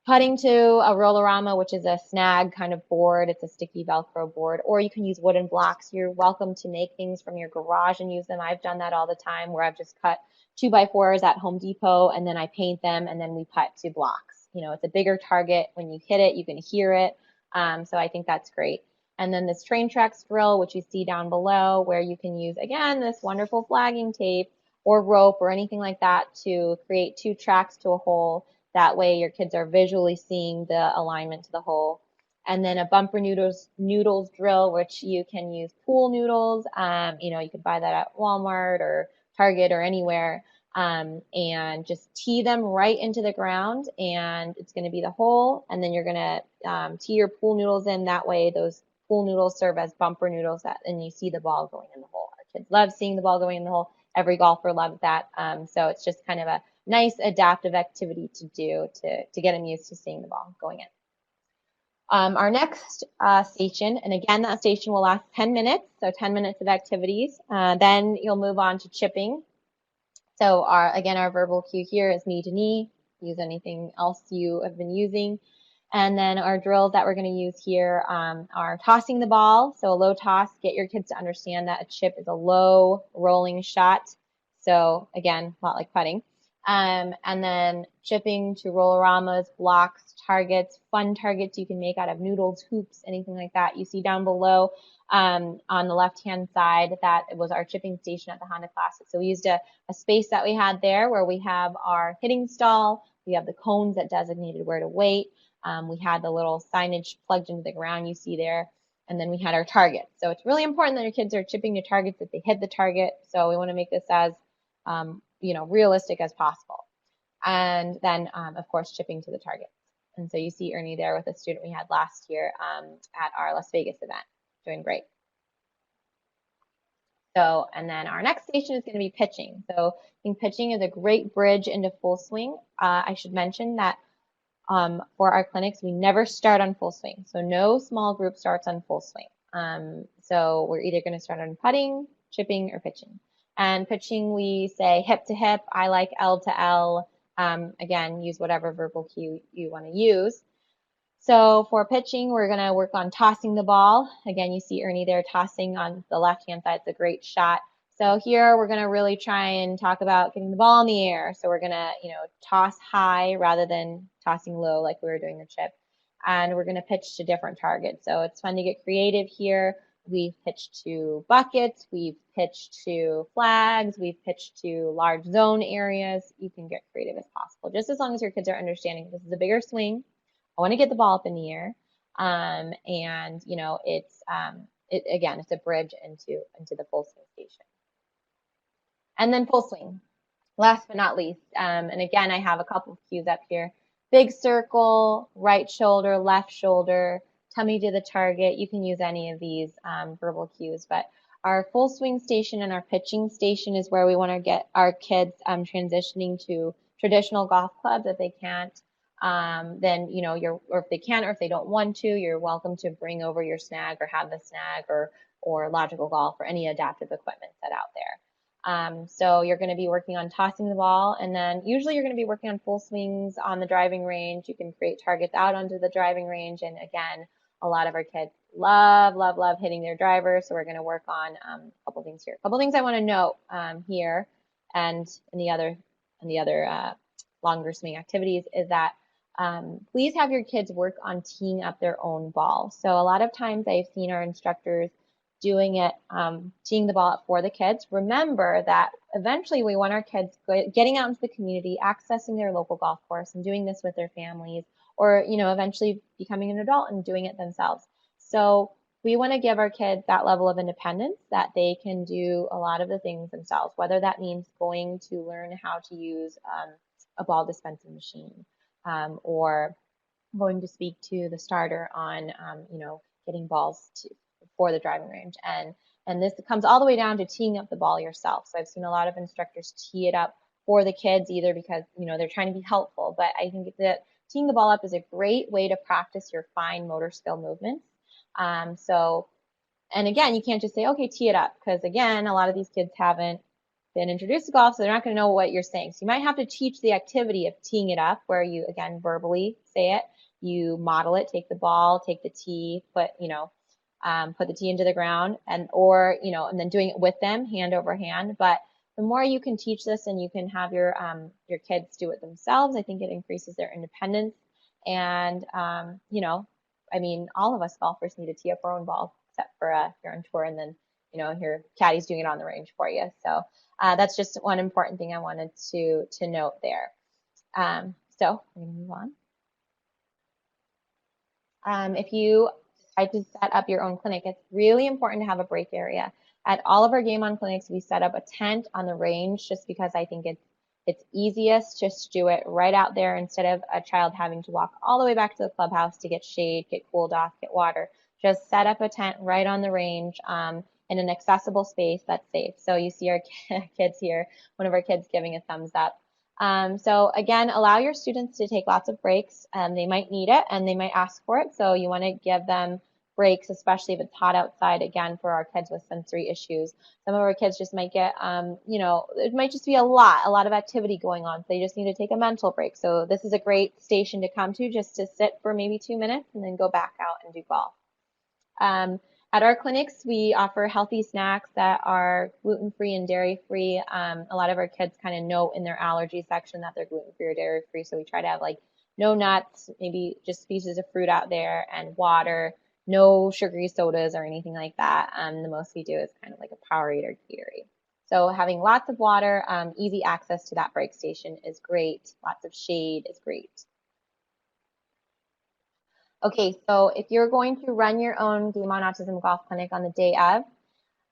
Putting to a roll-a-rama, which is a snag kind of board. It's a sticky Velcro board, or you can use wooden blocks. You're welcome to make things from your garage and use them. I've done that all the time, where I've just cut 2x4s at Home Depot, and then I paint them, and then we putt to blocks. It's a bigger target. When you hit it, you can hear it. So I think that's great. And then this train tracks drill, which you see down below, where you can use, again, this wonderful flagging tape or rope or anything like that to create 2 tracks to a hole. That way your kids are visually seeing the alignment to the hole. And then a bumper noodles drill, which you can use pool noodles. You could buy that at Walmart or Target or anywhere. And just tee them right into the ground, and it's going to be the hole. And then you're going to tee your pool noodles in. That way those pool noodles serve as bumper noodles, and you see the ball going in the hole. Our kids love seeing the ball going in the hole. Every golfer loves that. So it's just kind of a nice adaptive activity to do to get them used to seeing the ball going in. Our next station, and again, that station will last 10 minutes, so 10 minutes of activities. Then you'll move on to chipping. So our verbal cue here is knee to knee. Use anything else you have been using. And then our drills that we're going to use here are tossing the ball. So a low toss, get your kids to understand that a chip is a low rolling shot. So again, a lot like putting. And then chipping to roll-a-ramas, blocks, targets, fun targets you can make out of noodles, hoops, anything like that. You see down below on the left-hand side, that was our chipping station at the Honda Classic. So we used a space that we had there where we have our hitting stall, we have the cones that designated where to wait. We had the little signage plugged into the ground you see there, and then we had our targets. So it's really important that your kids are chipping to targets, that they hit the target. So we want to make this as realistic as possible. And then, of course, chipping to the target. And so you see Ernie there with a student we had last year at our Las Vegas event, doing great. So, and then our next station is going to be pitching. So I think pitching is a great bridge into full swing. I should mention that for our clinics, we never start on full swing. So no small group starts on full swing. So we're either going to start on putting, chipping, or pitching. And pitching, we say hip to hip. I like L to L. Again, use whatever verbal cue you want to use. So for pitching, we're going to work on tossing the ball. Again, you see Ernie there tossing on the left-hand side. It's a great shot. So here we're going to really try and talk about getting the ball in the air. So we're going to, toss high rather than tossing low like we were doing the chip. And we're going to pitch to different targets. So it's fun to get creative here. We've pitched to buckets, we've pitched to flags, we've pitched to large zone areas. You can get creative as possible, just as long as your kids are understanding this is a bigger swing. I want to get the ball up in the air, and it's it's a bridge into the full swing station. And then full swing, last but not least. And again, I have a couple of cues up here. Big circle, right shoulder, left shoulder, tummy to the target. You can use any of these verbal cues, but our full swing station and our pitching station is where we want to get our kids transitioning to traditional golf clubs if they can't. Then or if they can, or if they don't want to, you're welcome to bring over your snag or have the snag or logical golf or any adaptive equipment set out there. So you're going to be working on tossing the ball, and then usually you're going to be working on full swings on the driving range. You can create targets out onto the driving range, and again, a lot of our kids love hitting their driver. So we're going to work on a couple things here. A couple things I want to note here, and in the other longer swing activities is that please have your kids work on teeing up their own ball. So a lot of times I've seen our instructors doing it, teeing the ball up for the kids. Remember that eventually we want our kids getting out into the community, accessing their local golf course and doing this with their families, or eventually becoming an adult and doing it themselves. So we want to give our kids that level of independence that they can do a lot of the things themselves, whether that means going to learn how to use a ball dispensing machine, or going to speak to the starter on, getting balls for the driving range. And this comes all the way down to teeing up the ball yourself. So I've seen a lot of instructors tee it up for the kids, either because, they're trying to be helpful, but I think that teeing the ball up is a great way to practice your fine motor skill movements. And again, you can't just say, okay, tee it up, because again, a lot of these kids haven't been introduced to golf, so they're not going to know what you're saying. So you might have to teach the activity of teeing it up, where you, again, verbally say it. You model it, take the ball, take the tee, put the tee into the ground, and then doing it with them, hand over hand. But the more you can teach this and you can have your kids do it themselves, I think it increases their independence. And all of us golfers need to tee up our own ball, except for if you're on tour and then your caddy's doing it on the range for you. So that's just one important thing I wanted to note there. So we're going to move on. If you decide to set up your own clinic, it's really important to have a break area. At all of our Game On clinics, we set up a tent on the range, just because I think it's easiest just to do it right out there instead of a child having to walk all the way back to the clubhouse to get shade, get cooled off, get water. Just set up a tent right on the range in an accessible space that's safe. So you see our kids here, one of our kids giving a thumbs up. So again, allow your students to take lots of breaks. They might need it and they might ask for it. So you want to give them breaks, especially if it's hot outside, again, for our kids with sensory issues. Some of our kids just might get, it might just be a lot of activity going on. So they just need to take a mental break. So this is a great station to come to just to sit for maybe 2 minutes and then go back out and do golf. At our clinics, we offer healthy snacks that are gluten-free and dairy-free. A lot of our kids kind of know in their allergy section that they're gluten-free or dairy-free, so we try to have like no nuts, maybe just pieces of fruit out there, and water, no sugary sodas or anything like that. The most we do is kind of like a Powerade or Gatorade. So having lots of water, easy access to that break station is great. Lots of shade is great. Okay, so if you're going to run your own Game On Autism Golf Clinic on the day of,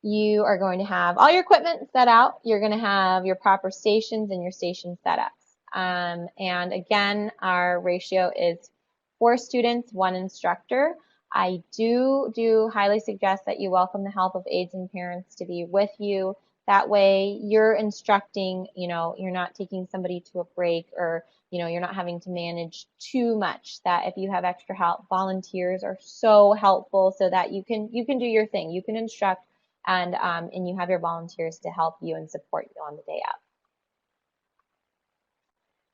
you are going to have all your equipment set out. You're going to have your proper stations and your station setups. And again, our ratio is 4 students, 1 instructor. I do highly suggest that you welcome the help of aides and parents to be with you. That way you're instructing, you're not taking somebody to a break, or you're not having to manage too much. That if you have extra help, volunteers are so helpful so that you can do your thing. You can instruct, and you have your volunteers to help you and support you on the day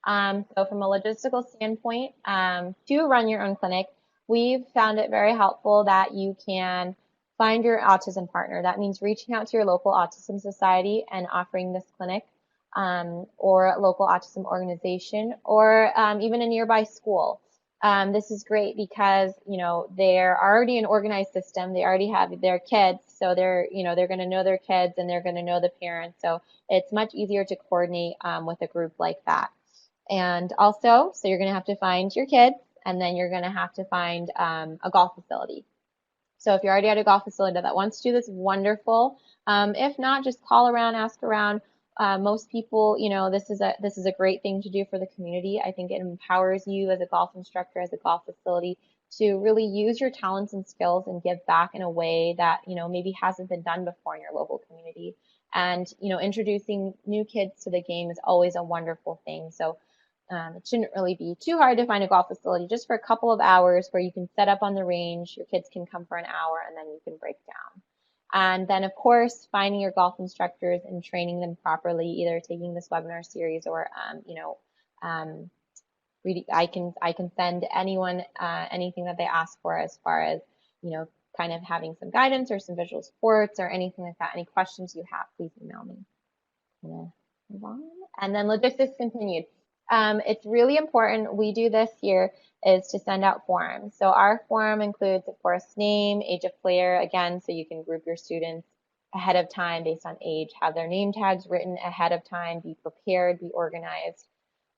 of. So from a logistical standpoint, to run your own clinic, we've found it very helpful that you can find your autism partner. That means reaching out to your local autism society and offering this clinic, or a local autism organization, or even a nearby school. This is great because they're already an organized system. They already have their kids, so they're going to know their kids and they're going to know the parents. So it's much easier to coordinate with a group like that. And also, so you're going to have to find your kids, and then you're going to have to find a golf facility. So if you're already at a golf facility that wants to do this, wonderful. If not, just call around, ask around. Most people, this is a great thing to do for the community. I think it empowers you as a golf instructor, as a golf facility, to really use your talents and skills and give back in a way that maybe hasn't been done before in your local community. And introducing new kids to the game is always a wonderful thing. So it shouldn't really be too hard to find a golf facility just for a couple of hours where you can set up on the range, your kids can come for an hour, and then you can break down. And then, of course, finding your golf instructors and training them properly, either taking this webinar series or, I can send anyone anything that they ask for as far as, kind of having some guidance or some visual supports or anything like that. Any questions you have, please email me. Move on. And then logistics continued. It's really important, we do this here, is to send out forms. So our form includes, of course, name, age of player, again, so you can group your students ahead of time based on age, have their name tags written ahead of time, be prepared, be organized.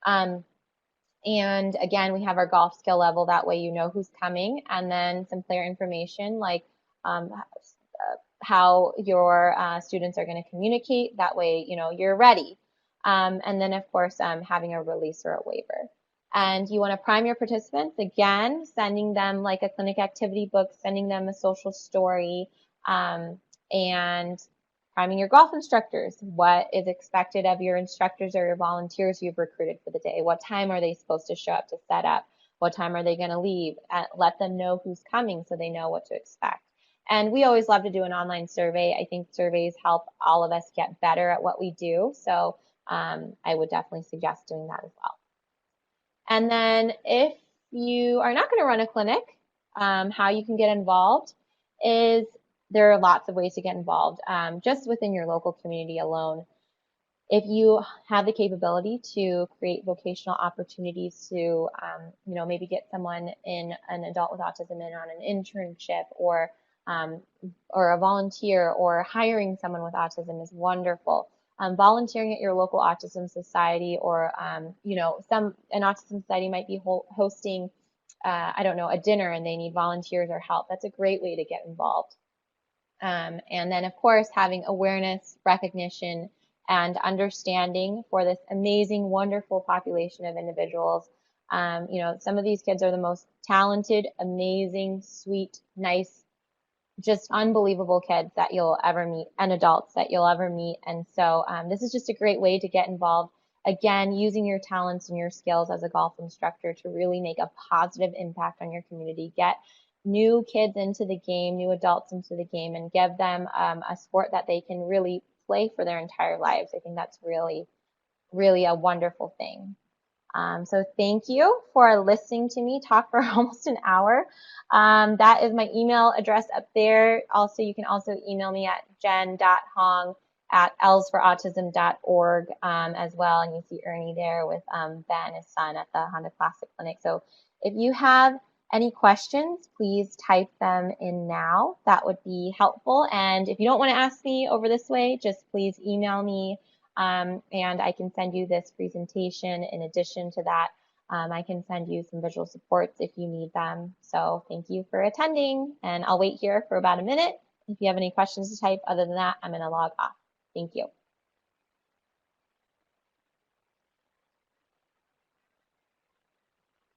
And again, we have our golf skill level, that way you know who's coming, and then some player information like how your students are going to communicate, that way you're ready. And then, of course, having a release or a waiver. And you want to prime your participants, again, sending them like a clinic activity book, sending them a social story, and priming your golf instructors. What is expected of your instructors or your volunteers you've recruited for the day? What time are they supposed to show up to set up? What time are they going to leave? Let them know who's coming so they know what to expect. And we always love to do an online survey. I think surveys help all of us get better at what we do. So I would definitely suggest doing that as well. And then if you are not going to run a clinic, how you can get involved is there are lots of ways to get involved just within your local community alone. If you have the capability to create vocational opportunities to, maybe get someone an adult with autism in on an internship, or a volunteer, or hiring someone with autism is wonderful. Volunteering at your local autism society, or an autism society might be hosting, a dinner, and they need volunteers or help. That's a great way to get involved. And then, of course, having awareness, recognition, and understanding for this amazing, wonderful population of individuals. Some of these kids are the most talented, amazing, sweet, nice, just unbelievable kids that you'll ever meet, and adults that you'll ever meet. And so this is just a great way to get involved. Again, using your talents and your skills as a golf instructor to really make a positive impact on your community. Get new kids into the game, new adults into the game, and give them a sport that they can really play for their entire lives. I think that's really, really a wonderful thing. So thank you for listening to me talk for almost an hour. That is my email address up there. Also, you can also email me at jen.hong@elsforautism.org as well. And you see Ernie there with Ben, his son, at the Honda Classic Clinic. So if you have any questions, please type them in now. That would be helpful. And if you don't want to ask me over this way, just please email me. And I can send you this presentation. In addition to that, I can send you some visual supports if you need them. So thank you for attending, and I'll wait here for about a minute. If you have any questions to type, other than that, I'm going to log off. Thank you.